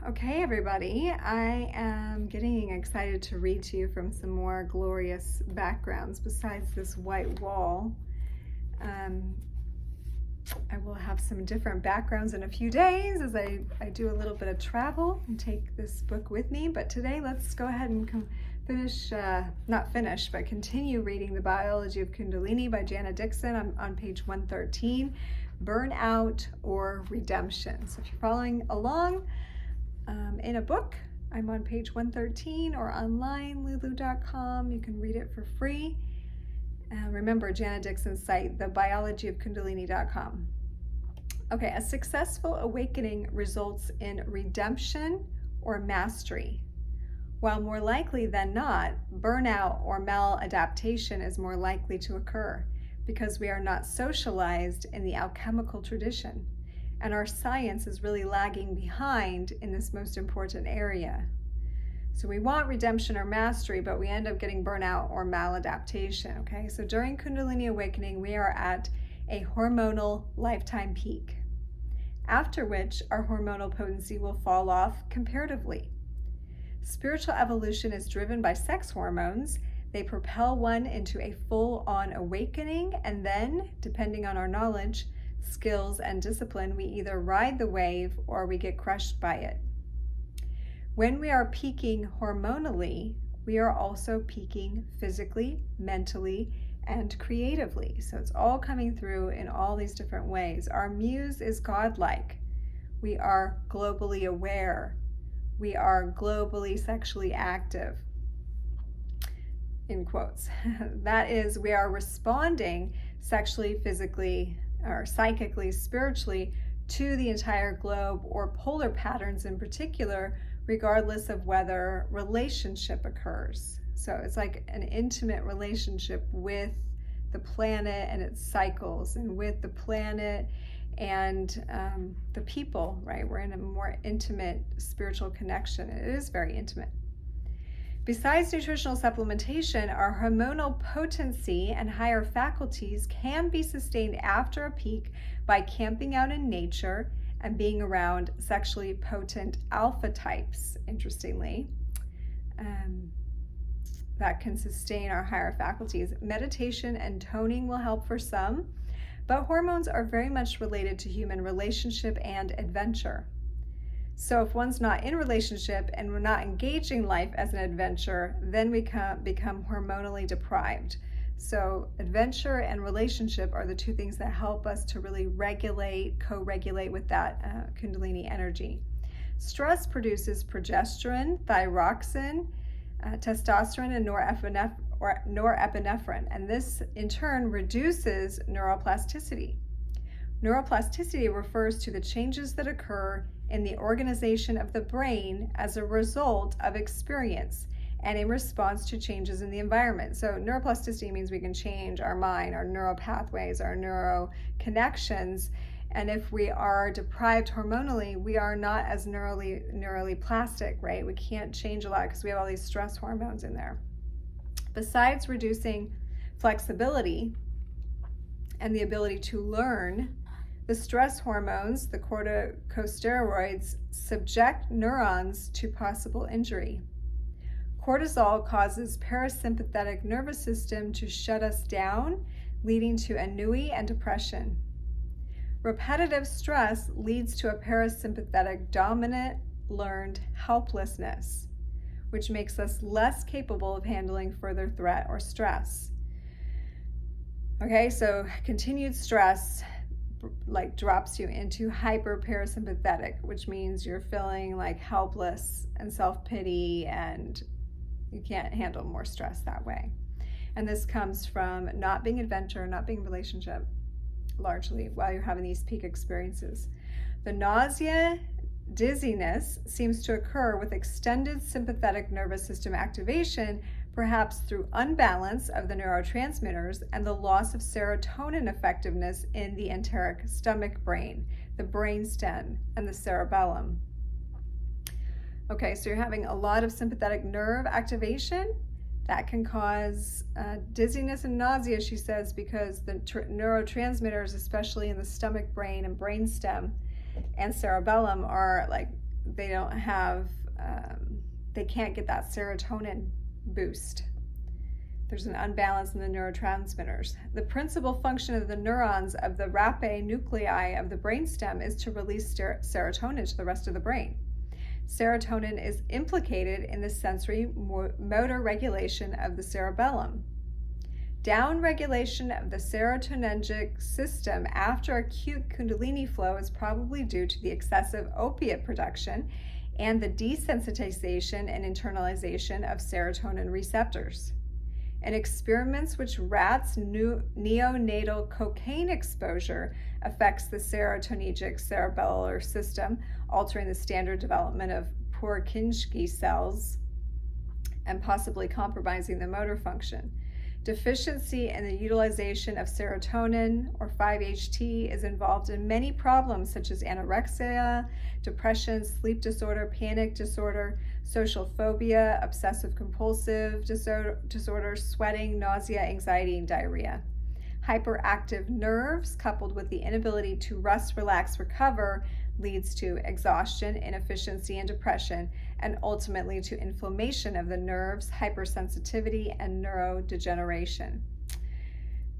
Okay, everybody, I am getting excited to read to you from some more glorious backgrounds besides this white wall. I will have some different backgrounds in a few days as I do a little bit of travel and take this book with me. But today, let's go ahead and continue reading The Biology of Kundalini by Jana Dixon. I'm on page 113, Burnout or Redemption. So if you're following along in a book, I'm on page 113 or online, lulu.com. You can read it for free. Remember Jana Dixon's site, thebiologyofkundalini.com. Okay, a successful awakening results in redemption or mastery. While more likely than not, burnout or maladaptation is more likely to occur because we are not socialized in the alchemical tradition, and our science is really lagging behind in this most important area. So we want redemption or mastery, but we end up getting burnout or maladaptation, okay? So during Kundalini awakening, we are at a hormonal lifetime peak, after which our hormonal potency will fall off comparatively. Spiritual evolution is driven by sex hormones. They propel one into a full-on awakening, and then, depending on our knowledge, skills, and discipline, we either ride the wave or we get crushed by it. When we are peaking hormonally, we are also peaking physically, mentally, and creatively. So it's all coming through in all these different ways. Our muse is godlike. We are globally aware. We are globally sexually active, in quotes. That is, we are responding sexually, physically, or psychically, spiritually to the entire globe, or polar patterns in particular, regardless of whether relationship occurs. So it's like an intimate relationship with the planet and its cycles, and with the planet and the people, right? We're in a more intimate spiritual connection. It is very intimate. Besides nutritional supplementation, our hormonal potency and higher faculties can be sustained after a peak by camping out in nature and being around sexually potent alpha types, interestingly. That can sustain our higher faculties. Meditation and toning will help for some, but hormones are very much related to human relationship and adventure. So if one's not in relationship and we're not engaging life as an adventure, then we become hormonally deprived. So adventure and relationship are the two things that help us to really regulate, co-regulate with that Kundalini energy. Stress produces progesterone, thyroxine, testosterone, and norepinephrine, and this in turn reduces neuroplasticity. Neuroplasticity refers to the changes that occur in the organization of the brain as a result of experience and in response to changes in the environment. So neuroplasticity means we can change our mind, our neural pathways, our neuro connections. And if we are deprived hormonally, we are not as neurally plastic, right? We can't change a lot because we have all these stress hormones in there. Besides reducing flexibility and the ability to learn, the stress hormones, the corticosteroids, subject neurons to possible injury. Cortisol causes parasympathetic nervous system to shut us down, leading to ennui and depression. Repetitive stress leads to a parasympathetic dominant learned helplessness, which makes us less capable of handling further threat or stress. Okay, so continued stress drops you into hyperparasympathetic, which means you're feeling like helpless and self-pity, and you can't handle more stress that way. And this comes from not being adventure, not being relationship, largely while you're having these peak experiences. The nausea, dizziness seems to occur with extended sympathetic nervous system activation, perhaps through unbalance of the neurotransmitters and the loss of serotonin effectiveness in the enteric stomach brain, the brainstem, and the cerebellum. Okay, so you're having a lot of sympathetic nerve activation. That can cause dizziness and nausea, she says, because the neurotransmitters, especially in the stomach, brain, and brainstem and cerebellum, are like they don't have, they can't get that serotonin boost. There's an unbalance in the neurotransmitters. The principal function of the neurons of the raphe nuclei of the brainstem is to release serotonin to the rest of the brain. Serotonin is implicated in the sensory motor regulation of the cerebellum. Downregulation of the serotonergic system after acute Kundalini flow is probably due to the excessive opiate production and the desensitization and internalization of serotonin receptors. In experiments which rats' neonatal cocaine exposure affects the serotonergic cerebellar system, altering the standard development of Purkinje cells and possibly compromising the motor function. Deficiency in the utilization of serotonin, or 5-HT, is involved in many problems such as anorexia, depression, sleep disorder, panic disorder, social phobia, obsessive compulsive disorder, sweating, nausea, anxiety, and diarrhea. Hyperactive nerves, coupled with the inability to rest, relax, recover, leads to exhaustion, inefficiency, and depression, and ultimately to inflammation of the nerves, hypersensitivity, and neurodegeneration.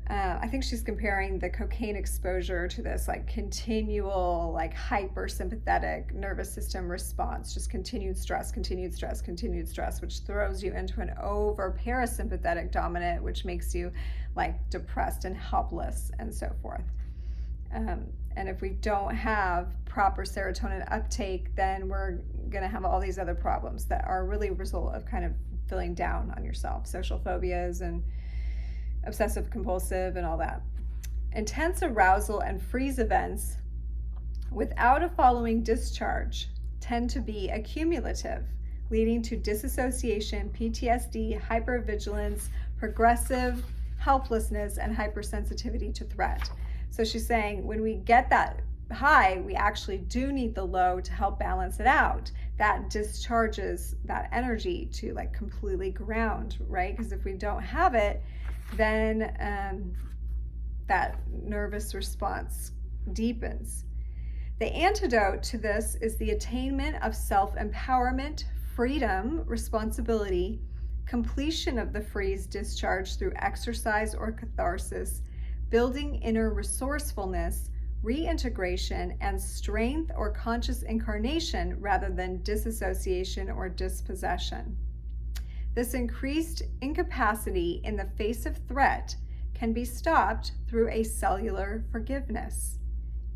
I think she's comparing the cocaine exposure to this like continual, like hypersympathetic nervous system response, just continued stress, which throws you into an over parasympathetic dominant, which makes you like depressed and helpless and so forth. And if we don't have proper serotonin uptake, then we're going to have all these other problems that are really a result of kind of feeling down on yourself, social phobias and obsessive compulsive and all that. Intense arousal and freeze events without a following discharge tend to be accumulative, leading to disassociation, PTSD, hypervigilance, progressive helplessness, and hypersensitivity to threat. So she's saying when we get that high, we actually do need the low to help balance it out. That discharges that energy to like completely ground, right? Because if we don't have it, then that nervous response deepens. The antidote to this is the attainment of self-empowerment, freedom, responsibility, completion of the freeze discharge through exercise or catharsis, building inner resourcefulness, reintegration, and strength or conscious incarnation rather than disassociation or dispossession. This increased incapacity in the face of threat can be stopped through a cellular forgiveness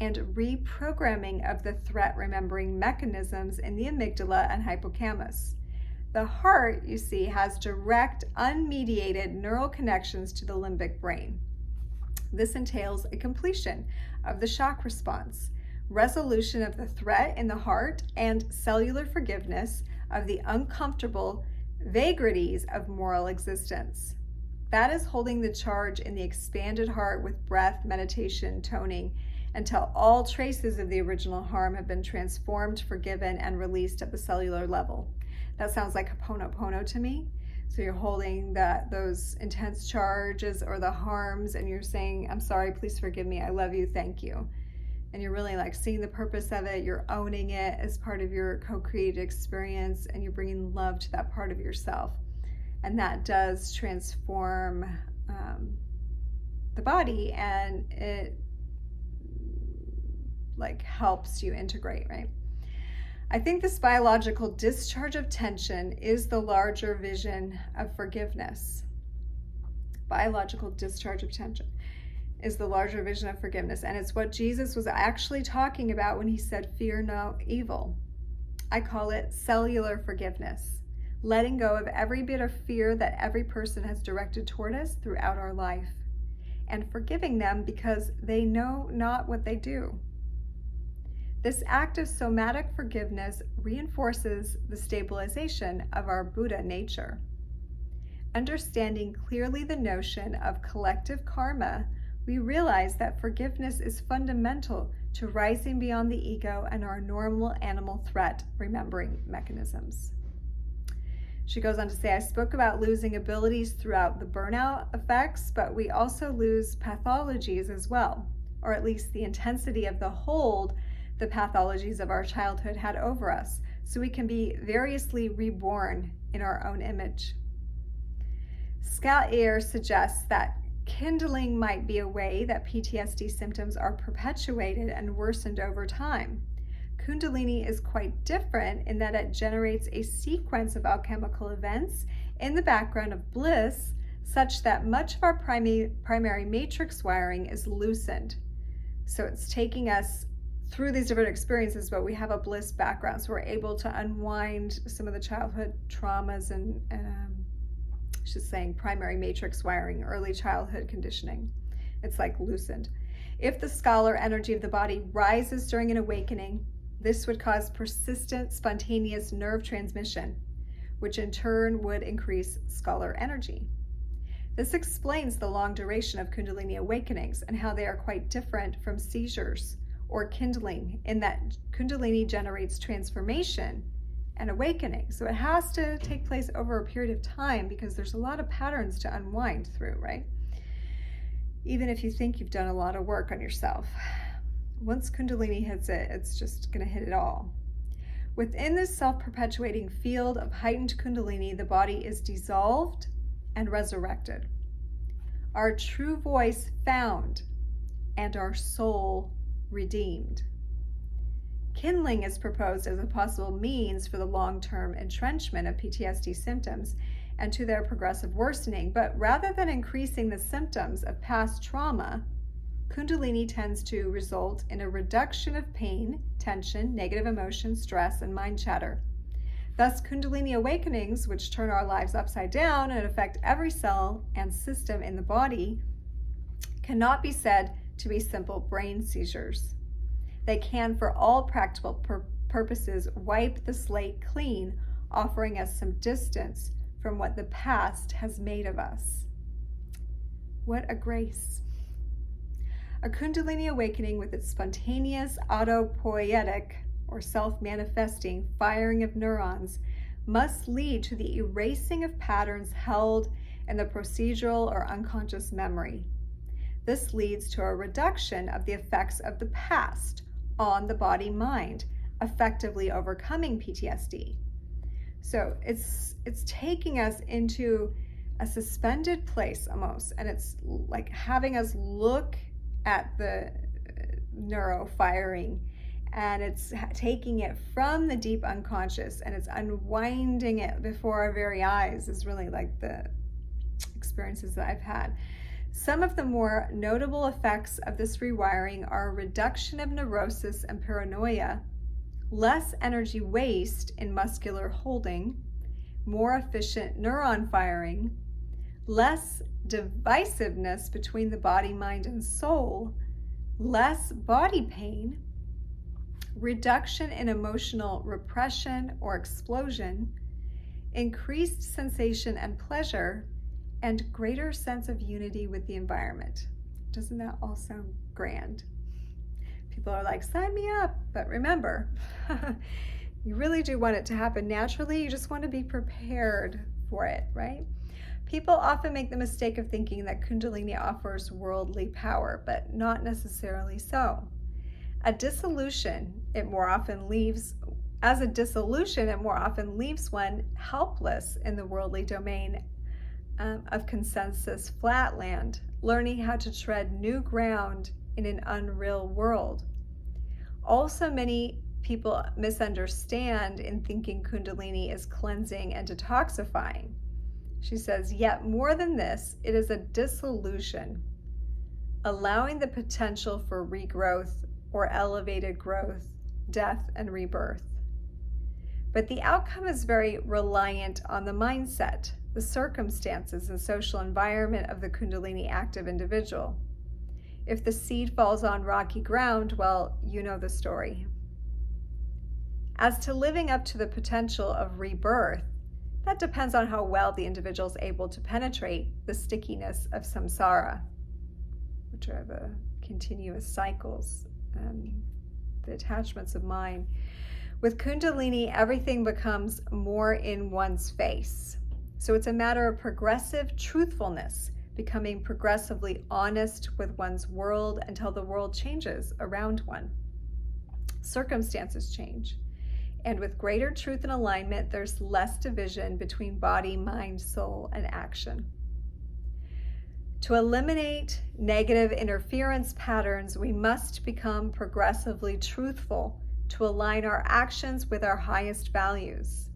and reprogramming of the threat remembering mechanisms in the amygdala and hippocampus. The heart, you see, has direct, unmediated neural connections to the limbic brain. This entails a completion of the shock response, resolution of the threat in the heart, and cellular forgiveness of the uncomfortable vagaries of moral existence. That is holding the charge in the expanded heart with breath, meditation, toning, until all traces of the original harm have been transformed, forgiven, and released at the cellular level. That sounds like Ho'oponopono to me. So you're holding those intense charges or the harms, and you're saying, I'm sorry, please forgive me, I love you, thank you. And you're really like seeing the purpose of it, you're owning it as part of your co-created experience, and you're bringing love to that part of yourself. And that does transform the body, and it like helps you integrate, right? I think this biological discharge of tension is the larger vision of forgiveness. Biological discharge of tension is the larger vision of forgiveness. And it's what Jesus was actually talking about when he said, fear no evil. I call it cellular forgiveness, letting go of every bit of fear that every person has directed toward us throughout our life, and forgiving them because they know not what they do. This act of somatic forgiveness reinforces the stabilization of our Buddha nature. Understanding clearly the notion of collective karma, we realize that forgiveness is fundamental to rising beyond the ego and our normal animal threat remembering mechanisms. She goes on to say, I spoke about losing abilities throughout the burnout effects, but we also lose pathologies as well, or at least the intensity of the hold the pathologies of our childhood had over us, so we can be variously reborn in our own image. Scott Ayers suggests that kindling might be a way that PTSD symptoms are perpetuated and worsened over time. Kundalini is quite different in that it generates a sequence of alchemical events in the background of bliss, such that much of our primary matrix wiring is loosened. So it's taking us through these different experiences, but we have a bliss background, so we're able to unwind some of the childhood traumas and she's saying primary matrix wiring, early childhood conditioning. It's like loosened. If the scholar energy of the body rises during an awakening, this would cause persistent, spontaneous nerve transmission, which in turn would increase scholar energy. This explains the long duration of Kundalini awakenings and how they are quite different from seizures or kindling, in that Kundalini generates transformation and awakening. So it has to take place over a period of time because there's a lot of patterns to unwind through, right? Even if you think you've done a lot of work on yourself. Once Kundalini hits it, it's just going to hit it all. Within this self-perpetuating field of heightened Kundalini, the body is dissolved and resurrected. Our true voice found and our soul redeemed. Kindling is proposed as a possible means for the long-term entrenchment of PTSD symptoms and to their progressive worsening, but rather than increasing the symptoms of past trauma, Kundalini tends to result in a reduction of pain, tension, negative emotion, stress, and mind chatter. Thus, Kundalini awakenings, which turn our lives upside down and affect every cell and system in the body, cannot be said to be simple brain seizures. They can, for all practical purposes, wipe the slate clean, offering us some distance from what the past has made of us. What a grace. A Kundalini awakening with its spontaneous, autopoietic, or self-manifesting firing of neurons must lead to the erasing of patterns held in the procedural or unconscious memory. This leads to a reduction of the effects of the past on the body-mind, effectively overcoming PTSD. So it's taking us into a suspended place almost, and it's like having us look at the neuro firing, and it's taking it from the deep unconscious and it's unwinding it before our very eyes is really like the experiences that I've had. Some of the more notable effects of this rewiring are a reduction of neurosis and paranoia, less energy waste in muscular holding, more efficient neuron firing, less divisiveness between the body, mind, and soul, less body pain, reduction in emotional repression or explosion, increased sensation and pleasure, and greater sense of unity with the environment. Doesn't that all sound grand? People are like, sign me up. But remember, you really do want it to happen naturally. You just want to be prepared for it, right? People often make the mistake of thinking that Kundalini offers worldly power, but not necessarily so. As a dissolution, it more often leaves one helpless in the worldly domain of consensus flatland, learning how to tread new ground in an unreal world. Also, many people misunderstand in thinking Kundalini is cleansing and detoxifying. She says, yet more than this, it is a dissolution, allowing the potential for regrowth or elevated growth, death, and rebirth. But the outcome is very reliant on the mindset, the circumstances, and social environment of the Kundalini active individual. If the seed falls on rocky ground, well, you know the story. As to living up to the potential of rebirth, that depends on how well the individual is able to penetrate the stickiness of samsara, which are the continuous cycles and the attachments of mind. With Kundalini, everything becomes more in one's face. So it's a matter of progressive truthfulness, becoming progressively honest with one's world until the world changes around one. circumstances change. And with greater truth and alignment, there's less division between body, mind, soul, and action. To eliminate negative interference patterns, we must become progressively truthful to align our actions with our highest values.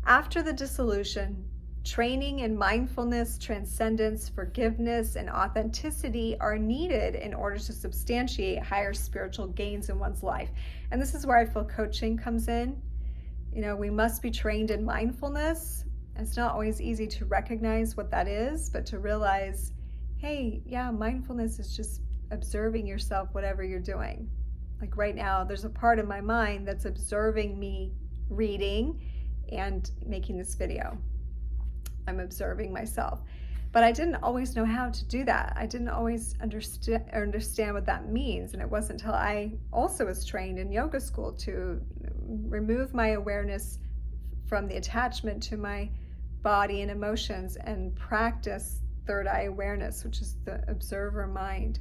After the dissolution, training in mindfulness, transcendence, forgiveness, and authenticity are needed in order to substantiate higher spiritual gains in one's life. And this is where I feel coaching comes in. You know, we must be trained in mindfulness. It's not always easy to recognize what that is, but to realize, hey, yeah, mindfulness is just observing yourself, whatever you're doing. Like right now, there's a part of my mind that's observing me reading and making this video. I'm observing myself. But I didn't always know how to do that. I didn't always understand what that means. And it wasn't until I also was trained in yoga school to remove my awareness from the attachment to my body and emotions and practice third eye awareness, which is the observer mind.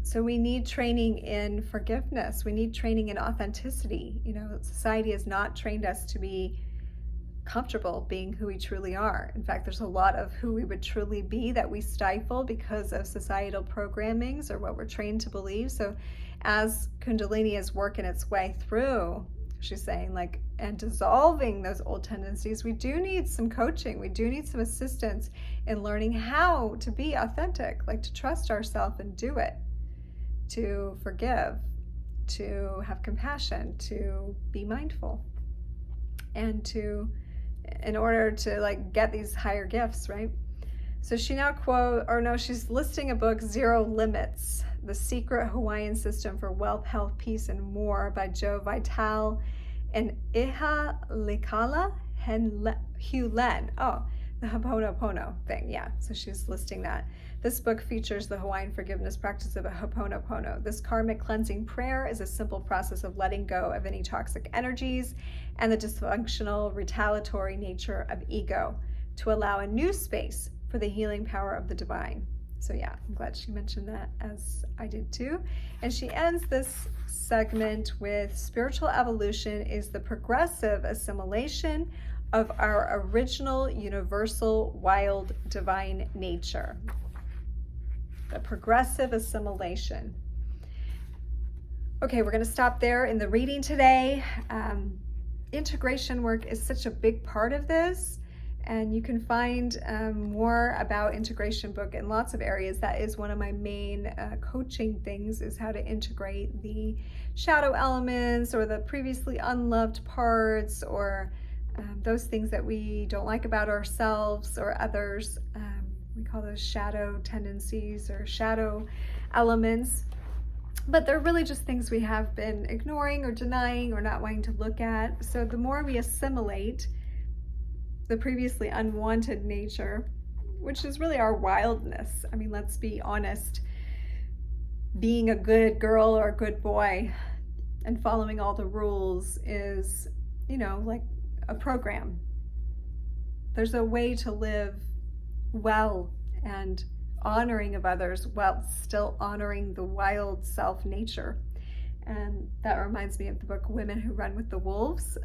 So we need training in forgiveness. We need training in authenticity. You know, society has not trained us to be comfortable being who we truly are. In fact, there's a lot of who we would truly be that we stifle because of societal programmings or what we're trained to believe. So as Kundalini is working its way through, she's saying, like, and dissolving those old tendencies, we do need some coaching. We do need some assistance in learning how to be authentic, like to trust ourselves and do it, to forgive, to have compassion, to be mindful, and to, in order to like get these higher gifts, right? So she now she's listing a book, Zero Limits, The Secret Hawaiian System for Wealth, Health, Peace, and More by Joe Vitale and Iha Likala Hulen. Oh, the Ho'oponopono thing, yeah. So she's listing that. This book features the Hawaiian forgiveness practice of a Ho'oponopono. This karmic cleansing prayer is a simple process of letting go of any toxic energies and the dysfunctional, retaliatory nature of ego to allow a new space for the healing power of the divine. So yeah, I'm glad she mentioned that, as I did too. And she ends this segment with spiritual evolution is the progressive assimilation of our original, universal, wild, divine nature. The progressive assimilation. Okay, we're going to stop there in the reading today. Integration work is such a big part of this, and you can find more about integration book in lots of areas. That is one of my main coaching things, is how to integrate the shadow elements or the previously unloved parts, or those things that we don't like about ourselves or others. We call those shadow tendencies or shadow elements. But they're really just things we have been ignoring or denying or not wanting to look at. So the more we assimilate the previously unwanted nature, which is really our wildness. I mean, let's be honest. Being a good girl or a good boy and following all the rules is, you know, like a program. There's a way to live well and honoring of others while still honoring the wild self nature. And that reminds me of the book Women Who Run with the Wolves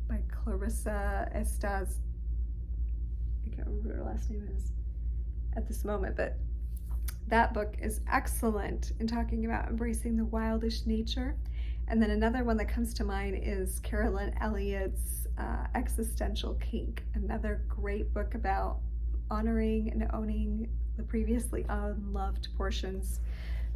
by Clarissa Estes. I can't remember what her last name is at this moment, but that book is excellent in talking about embracing the wildish nature. And then another one that comes to mind is Carolyn Elliott's Existential Kink, another great book about honoring and owning the previously unloved portions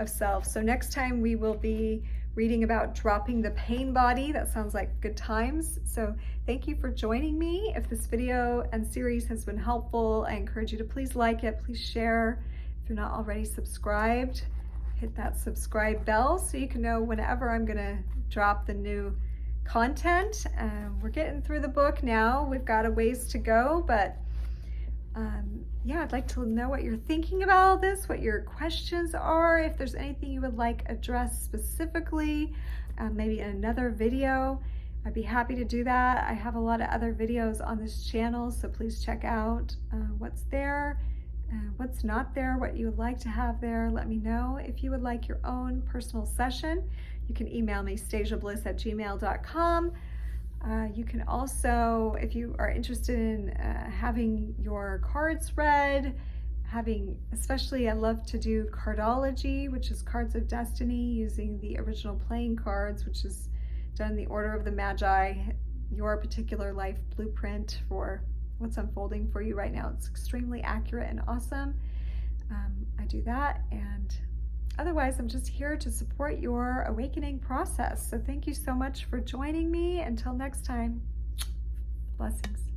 of self. So next time we will be reading about dropping the pain body. That sounds like good times. So thank you for joining me. If this video and series has been helpful, I encourage you to please like it, please share. If you're not already subscribed, hit that subscribe bell so you can know whenever I'm gonna drop the new content. We're getting through the book now. We've got a ways to go, but yeah, I'd like to know what you're thinking about all this, what your questions are, if there's anything you would like addressed specifically, maybe in another video. I'd be happy to do that. I have a lot of other videos on this channel, so please check out what's there. what's not there, what you would like to have there. Let me know. If you would like your own personal session, you can email me, stasiabliss@gmail.com. You can also, if you are interested in having your cards read, especially I love to do cardology, which is cards of destiny, using the original playing cards, which is done in the order of the Magi, your particular life blueprint for what's unfolding for you right now. It's extremely accurate and awesome. I do that, and otherwise I'm just here to support your awakening process. So thank you so much for joining me. Until next time, blessings.